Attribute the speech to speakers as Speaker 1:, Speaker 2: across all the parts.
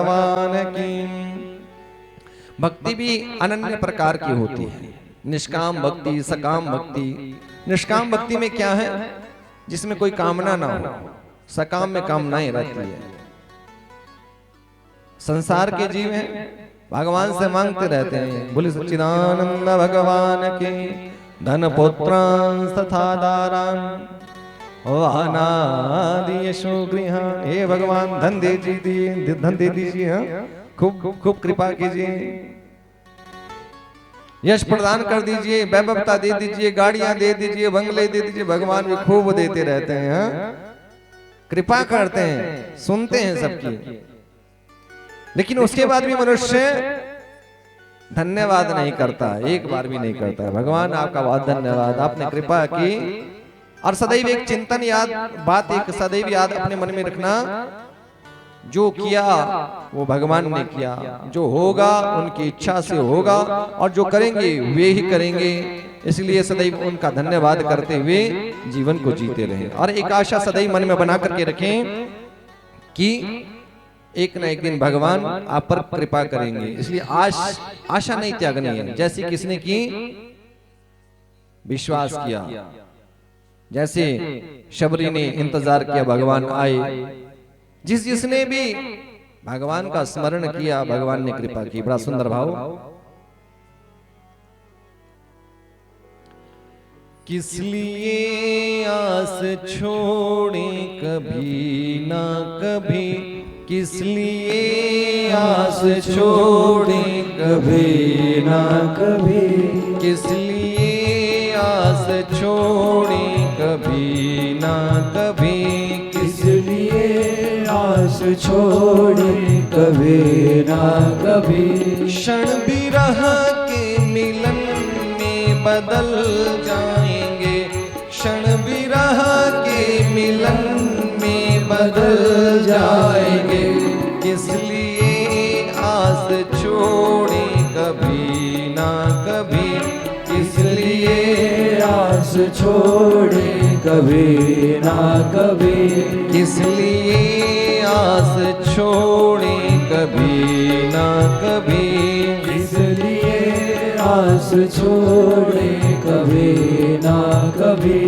Speaker 1: भगवान की। भक्ति भी अनन्य प्रकार की होती है, निष्काम भक्ति, सकाम भक्ति। निष्काम भक्ति में क्या है, जिसमें कोई कामना ना हो। सकाम में कामनाएं रहती है। संसार के जीव हैं, भगवान से मांगते रहते हैं, बोले सच्चिदानंद भगवान के धन पुत्रान तथा दारान वाहनादि यशो गृहान। हे भगवान धन दे दीजिए, धन दे दीजिए, हाँ खूब खूब कृपा कीजिए, यश प्रदान कर दीजिए, वैभवता दे दीजिए, गाड़ियां दे दीजिए, बंगले दे दीजिए। भगवान भी खूब देते रहते हैं, हाँ? कृपा करते हैं, सुनते हैं सबकी। लेकिन उसके बाद भी मनुष्य धन्यवाद नहीं करता, एक बार भी नहीं करता। भगवान आपका बहुत धन्यवाद, आपने कृपा की। और सदैव एक चिंतन याद, बात एक सदैव याद अपने मन में रखना, जो किया वो भगवान ने किया, जो होगा उनकी इच्छा से होगा, और जो करेंगे वे ही करेंगे। इसलिए सदैव उनका धन्यवाद करते हुए जीवन को जीते रहें। और एक आशा सदैव मन में बना करके रखें कि एक न एक दिन भगवान आप पर कृपा करेंगे। इसलिए आशा नहीं त्यागनी है। जैसे किसने की, विश्वास किया, जैसे शबरी ने इंतजार किया भगवान आए। जिसने भी भगवान का स्मरण किया, भगवान ने कृपा की। बड़ा सुंदर भाव। किस लिए आस छोड़े कभी ना कभी, किस लिए आस छोड़े कभी ना कभी, किस लिए आस छोड़े कभी ना कभी,
Speaker 2: किस लिए आस छोड़े कभी ना कभी।
Speaker 1: क्षण विरह के मिलन में बदल जाएंगे, क्षण विरह के मिलन में बदल जाएंगे। किस लिए आस छोड़े कभी ना कभी, किस लिए
Speaker 2: आस छोड़े कभी ना कभी,
Speaker 1: किस लिए आस छोड़े कभी ना कभी,
Speaker 2: किस लिए आस छोड़े कभी ना कभी।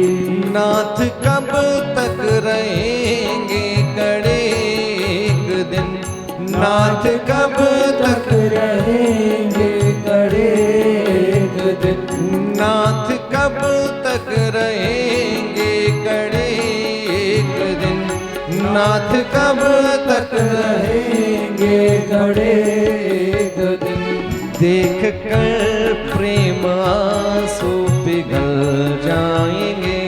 Speaker 1: नाथ कब तक रहेंगे कड़े एक दिन, नाथ कब तक
Speaker 2: रहेंगे कड़े एक दिन,
Speaker 1: नाथ कब तक रहेंगे कड़े एक दिन, नाथ कब तक
Speaker 2: रहेंगे कड़े एक दिन।
Speaker 1: देख कर प्रेम आंसू पिघल जाएंगे,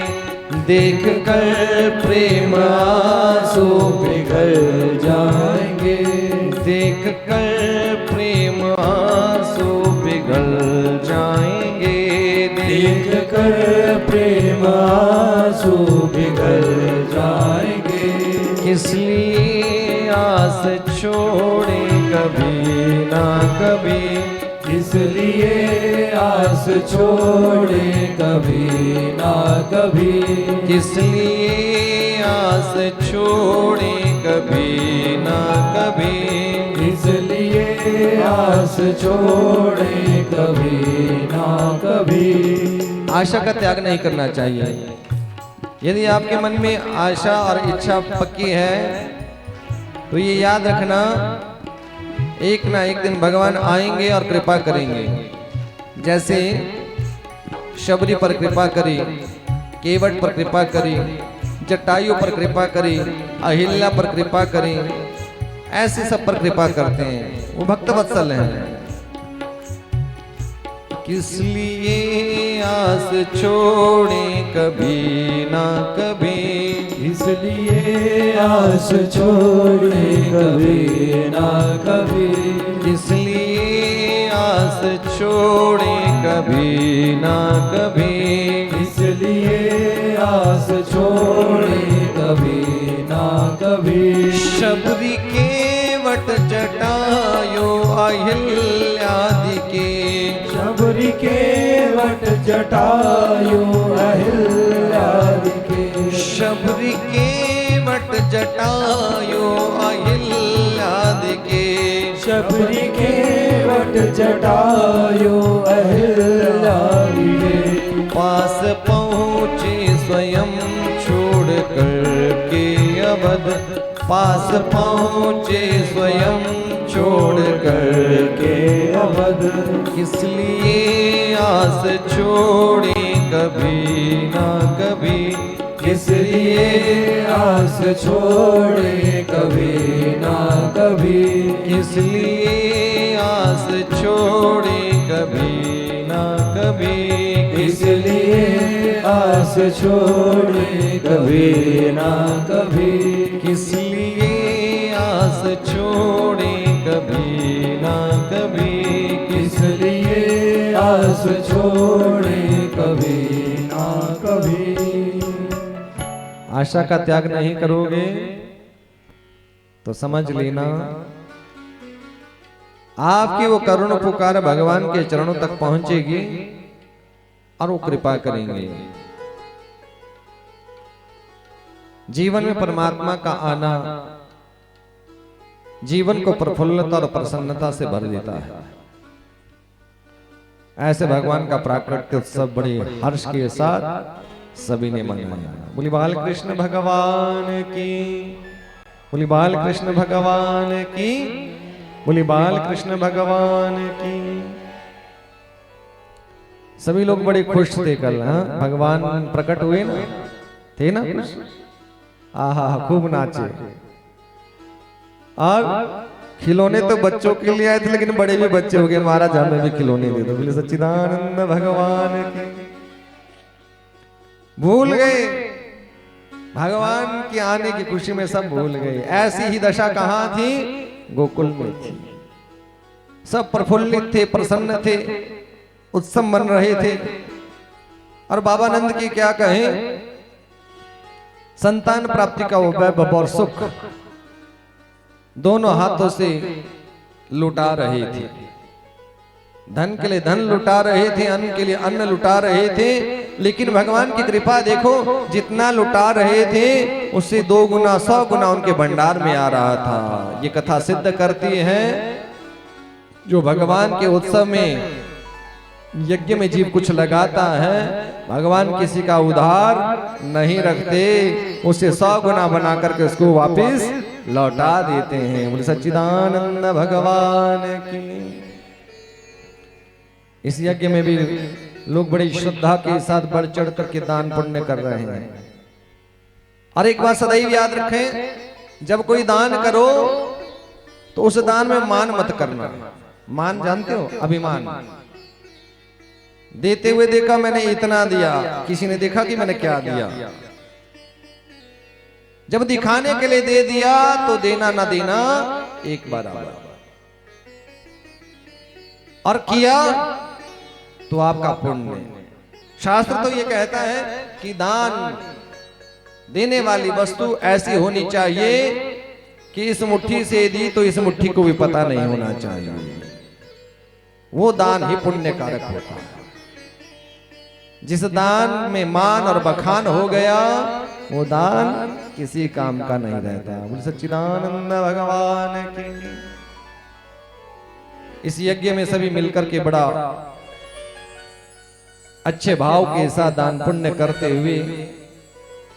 Speaker 1: देख कर प्रेम आंसू
Speaker 2: पिघल जाएंगे,
Speaker 1: देख कर प्रेम आंसू पिघल जाएंगे,
Speaker 2: देख कर प्रेम आंसू पिघल जाएंगे।
Speaker 1: किस लिए आस छोड़े कभी ना कभी,
Speaker 2: किस लिए आस छोड़े कभी ना कभी,
Speaker 1: किस लिए आस छोड़े कभी ना कभी,
Speaker 2: किस लिए आस छोड़े कभी ना कभी।
Speaker 1: आशा का त्याग नहीं करना चाहिए। यदि आपके मन में आशा और इच्छा पक्की है तो ये याद रखना, एक ना एक दिन भगवान आएंगे और कृपा करेंगे। जैसे शबरी पर कृपा करी, केवट पर कृपा करी, जटायु पर कृपा करी, अहिल्या पर कृपा करी, ऐसे सब पर कृपा करते हैं। वो भक्त वत्सल हैं। किस लिए आस छोड़े कभी ना कभी,
Speaker 2: इसलिए आस छोड़े कभी ना कभी,
Speaker 1: किस लिए आस छोड़े कभी ना कभी,
Speaker 2: इसलिए आस छोड़े कभी ना कभी।
Speaker 1: शबरी केवट जटायु अहिल्यादि के,
Speaker 2: शबरी केवट जटायु अहिल्यादि के,
Speaker 1: शबरी केवट जटायु अहिल्यादि के,
Speaker 2: शबरी के वट जटायु अहिल्या के
Speaker 1: पास पहुँचे स्वयं छोड़ कर के अवध, पास पहुँचे स्वयं छोड़ कर
Speaker 2: के अवध,
Speaker 1: इसलिए आस छोड़े कभी ना कभी,
Speaker 2: इसलिए आस छोड़े कभी ना कभी,
Speaker 1: इसलिए आस छोड़े कभी ना कभी,
Speaker 2: इसलिए आस छोड़े कभी ना कभी,
Speaker 1: इसलिए आस छोड़े कभी ना कभी,
Speaker 2: इसलिए आस छोड़े कभी ना कभी।
Speaker 1: आशा का त्याग नहीं करोगे तो समझ लेना आपकी वो करुण पुकार भगवान के चरणों तक पहुंचेगी और वो कृपा करेंगे। जीवन में परमात्मा का आना जीवन को प्रफुल्लता और प्रसन्नता से भर देता है। ऐसे भगवान का प्राकट्य उत्सव बड़े हर्ष के साथ सभी ने मनाया। बोली बाल कृष्ण भगवान की, बोली बाल कृष्ण भगवान की, बोली बाल कृष्ण भगवान की। सभी लोग बड़े खुश थे कल। भगवान प्रकट हुए ना, थे ना खुश। आहा खूब नाचे। और खिलौने तो बच्चों के लिए आए थे, लेकिन बड़े भी बच्चे हो गए। महाराज हमें भी खिलौने दे दो। बोले सच्चिदानंद भगवान की। भूल गए भगवान के आने की खुशी में, सब भूल गए। ऐसी ही दशा कहां थी? गोकुल में थी। सब प्रफुल्लित थे, प्रसन्न थे, उत्सव मन रहे थे। और बाबा नंद की क्या कहें, संतान प्राप्ति का वैभव और सुख दोनों हाथों से लुटा रहे थे। धन के लिए धन लुटा रहे थे, अन्न के लिए अन्न लुटा रहे थे। लेकिन भगवान की कृपा देखो, जितना लुटा रहे थे उससे 2 गुना 100 गुना उनके भंडार में आ रहा था। ये कथा सिद्ध करती है, जो भगवान के उत्सव में यज्ञ में जीव कुछ लगाता है, भगवान किसी का उधार नहीं रखते, उसे 100 गुना बना करके उसको वापस लौटा देते हैं। बोले सच्चिदानंद भगवान की। इस यज्ञ में भी लोग बड़ी श्रद्धा के साथ बढ़ चढ़ करके दान पुण्य कर रहे हैं। और एक बात सदैव याद रखें, जब कोई दान करो तो उस दान में मान मत करना। मान जानते हो? अभिमान। देते हुए देखा मैंने इतना दिया, किसी ने देखा कि मैंने क्या दिया। जब दिखाने के लिए दे दिया तो देना ना देना एक बराबर। और किया तो आपका पुण्य। शास्त्र तो ये कहता है कि दान देने वाली वस्तु ऐसी होनी चाहिए कि इस मुट्ठी से दी तो इस मुट्ठी को भी पता नहीं होना चाहिए। वो दान ही पुण्य कारक होता है। जिस दान में मान और बखान हो गया, वो दान किसी काम का नहीं रहता। बोले सच्चिदानंद भगवान की। इस यज्ञ में सभी मिलकर के बड़ा अच्छे भाव के साथ दान पुण्य करते हुए,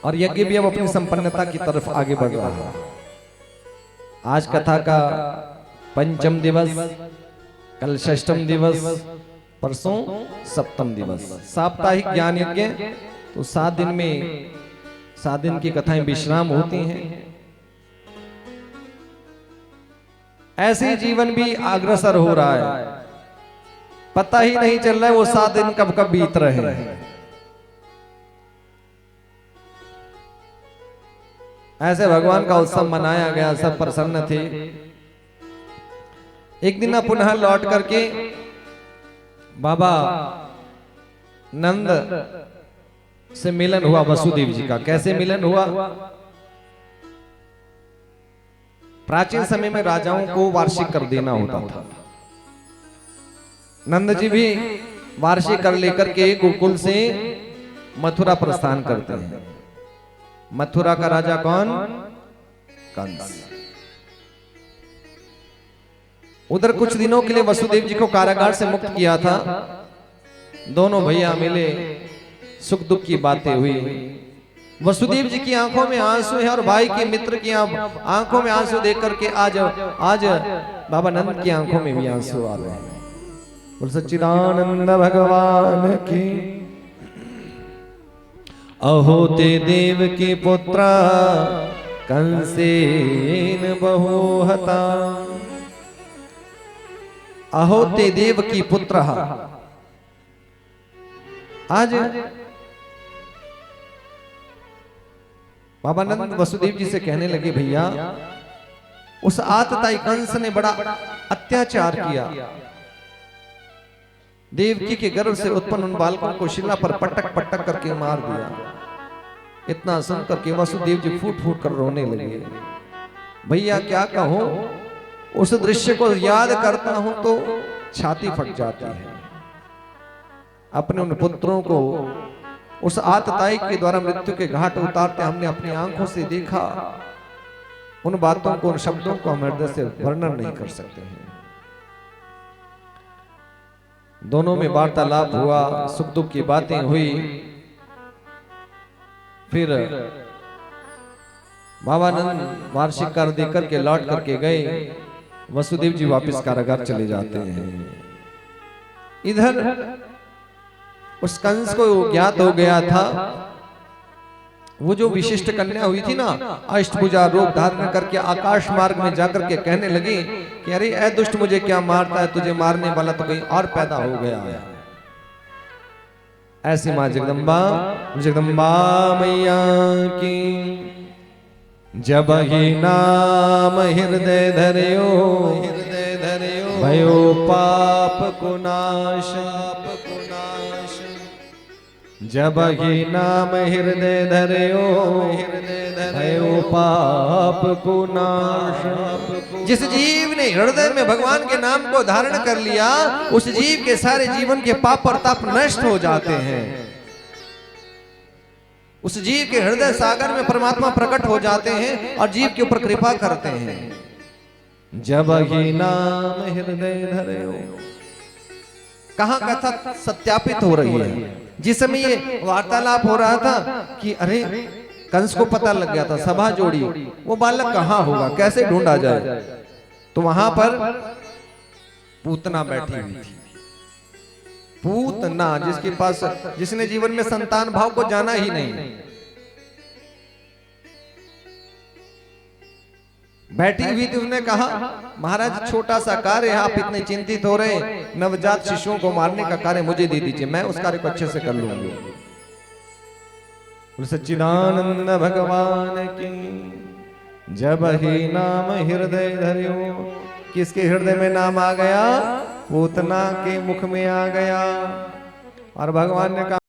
Speaker 1: और यज्ञ भी अब अपनी संपन्नता की तरफ आगे बढ़ रहा है। आज कथा का 5म दिवस, कल 6ठम दिवस, परसों 7म दिवस। साप्ताहिक ज्ञान यज्ञ तो 7 दिन में 7 दिन की कथाएं विश्राम होती हैं। ऐसे जीवन भी अग्रसर हो रहा है, पता ही नहीं चल रहा है वो 7 दिन कब कब बीत रहे हैं। ऐसे भगवान का उत्सव मनाया गया, सब प्रसन्न थे। एक दिन पुनः लौट करके बाबा नंद से मिलन हुआ वसुदेव जी का। कैसे मिलन हुआ? प्राचीन समय में राजाओं को वार्षिक कर देना होता था। नंद जी भी वार्षिक कर लेकर के गोकुल से मथुरा प्रस्थान करते हैं। मथुरा का राजा कौन? कंस। उधर कुछ दिनों के लिए वसुदेव जी को कारागार से मुक्त किया था। दोनों भैया मिले, सुख दुख की बातें हुई। वसुदेव जी की आंखों में आंसू है और भाई के मित्र की आंखों में आंसू देख करके आज बाबा नंद की आंखों में भी आंसू आ रहे हैं। बोल सच्चिदानंद भगवान की। अहो ते देव के पुत्रा कंसेन बहु हता। अहो ते देव की पुत्र। आज बाबा नंद वसुदेव जी से कहने लगे, भैया उस आतताई कंस ने बड़ा अत्याचार किया। देवकी के गर्भ से उत्पन्न उन बालकों को शिला पर पटक पटक करके मार दिया। इतना सुनकर के वसुदेव जी फूट फूट कर रोने लगे। भैया क्या कहूं, उस दृश्य को याद करता हूं तो छाती फट जाती है। अपने उन पुत्रों को उस आतताई के द्वारा मृत्यु के घाट उतारते हमने अपनी आंखों से देखा। उन बातों को, उन शब्दों को हम हृदय से वर्णन नहीं कर सकते हैं। दोनों में वार्तालाप हुआ, सुख दुख की बातें हुई। फिर बाबा नंद वार्षिक कार्य देकर के लौट करके गए। वसुदेव जी वापस कारागार चले जाते हैं। इधर उस कंस को ज्ञात हो गया था, वो जो विशिष्ट कन्या हुई थी ना, अष्टभुजा रूप धारण करके आकाश मार्ग में जाकर के कहने लगी कि अरे ऐ दुष्ट, मुझे क्या मारता है, तुझे मारने वाला तो कहीं और पैदा हो गया है। ऐसी मां जगदम्बा, जगदम्बा मैया की। जब ही नाम हृदय धरियो, भयो पाप को नाश। जब ही नाम हृदय धरियो, भयो पाप को नाश। जिस जीव ने हृदय में भगवान के नाम को धारण कर लिया, उस जीव के सारे जीवन के पाप और ताप नष्ट हो जाते हैं। उस जीव के हृदय सागर में परमात्मा प्रकट हो जाते हैं और जीव के ऊपर कृपा करते हैं। जब ही नाम हृदय धरियो। कहां कथा सत्यापित हो रही है। जिस समय ये वार्तालाप हो रहा था कि अरे कंस को पता लग गया था, सभा जोड़ी, वो बालक कहां होगा, कैसे ढूंढा जाए। तो वहां पर पूतना बैठी हुई थी। पूतना, जिसके पास, जिसने जीवन में संतान भाव को जाना ही नहीं, बैठी हुई थी। उसने कहा, महाराज छोटा सा कार्य है, आप इतने चिंतित हो रहे, नवजात शिशुओं को मारने का कार्य मुझे दे दीजिए, मैं उस कार्य को अच्छे से कर लूंगी। सच्चिदानंद भगवान की। जब ही नाम हृदय धरियो। किसके हृदय में नाम आ गया? पूतना के मुख में आ गया। और भगवान ने कहा